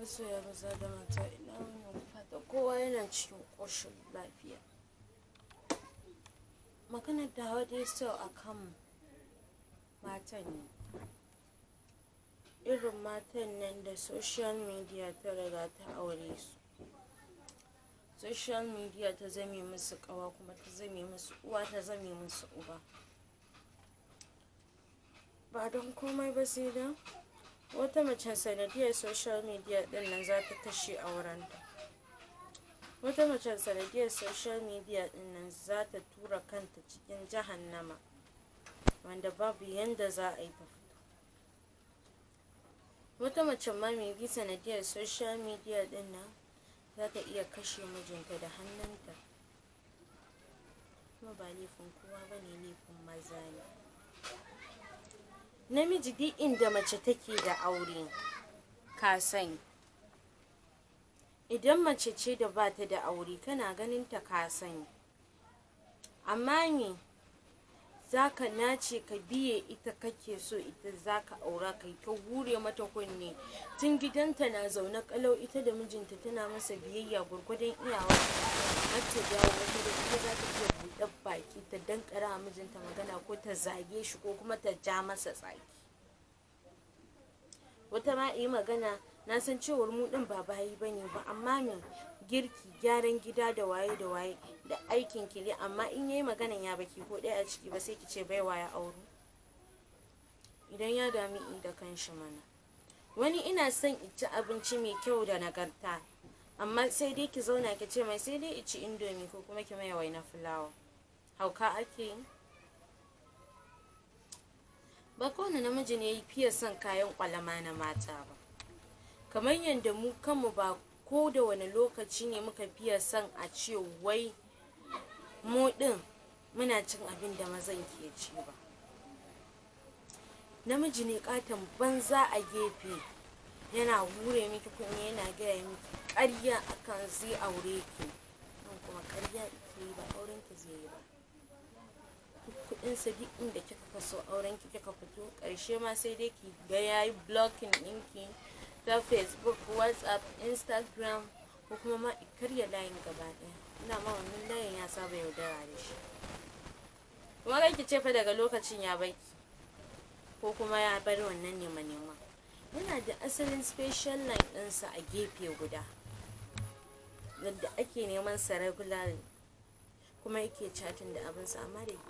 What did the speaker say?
masoya maza da mata, ina wannan fata kowa yana cikin ƙoshin lafiya. Maganar dawa dai sau akan matan ne, irin matan nan da social media ta riga ta aure su. Social media ta zame musu ƙawa, kuma ta zame musu uwa, ta zame musu uba. Ba don komai ba sai dan wata mace sanadiyar social media din nan za ta kashe aurenta. Wata mace sanadiyar social media din nan za ta tura kanta cikin jahannama, wanda babu yanda za a yi ta fito. Wata mace ma mai bi sanadiyar social media din nan za ta iya kashe mijinta da hannunta. Kuma ba laifin kowa ba ne, laifin maza ne. Namiji duk inda mace take da aure ka sani. Idan mace ce da bata da aure kana ganin ta ka sani. Amma me zaka nace ka biye ita kake so, ita zaka aura, kai ta hure mata kunne tun gidanta na zaune kalau, ita da mijinta tana masa biyayya gurgurdan iyawa, har ta dawo wata da ita za ta iya buɗe baki ta dankara mijinta magana, ko ta zage shi, ko kuma ta ja masa tsaki. Wata ma yi magana, na san cewar mu din ba bayi bane ba, amma me girki, gyaran gida da waye da aikin ki ne, amma in yayi maganan ya baki ko ɗaya a ciki ba, sai ki ce baiwa ya auru. Idan ya dami da kanshi mana. Wani ina son in ci abinci mai kyau da nagarta, amma sai dai ki zauna ki ce mai sai dai in ci indomi, ko kuma ki mai waina fulawa. Hauka ake yi? Ba kowane namiji ne ya fiye son kayan kwalama na mata ba. Kamar yadda mu kanmu ba ko da wani lokaci ne muka fiye son a ce wai mu din muna cin abin da mazan ke ci ba. Namiji ne katon banza a gefe, yana hure miki kunne, yana gaya miki ƙarya akan zai aure ki, nan kuma ƙarya ke ba auren ki zai yi ba. Kuɗinsa duk inda kika kaso auren ki kika fito, ƙarshe ma sai dai ki ga yayi blocking ɗinki ta Facebook, WhatsApp, Instagram, ko kuma ma karya layin gaba ɗaya. Ina ma wannan layin ya saba yaudara da shi. Kuma kai ki ce fa daga lokacin ya baki, ko kuma ya bar wannan nema. Yana da asalin special line ɗinsa a gefe guda, yadda ake neman sa regularly, kuma yake chatting da abinsa, amma da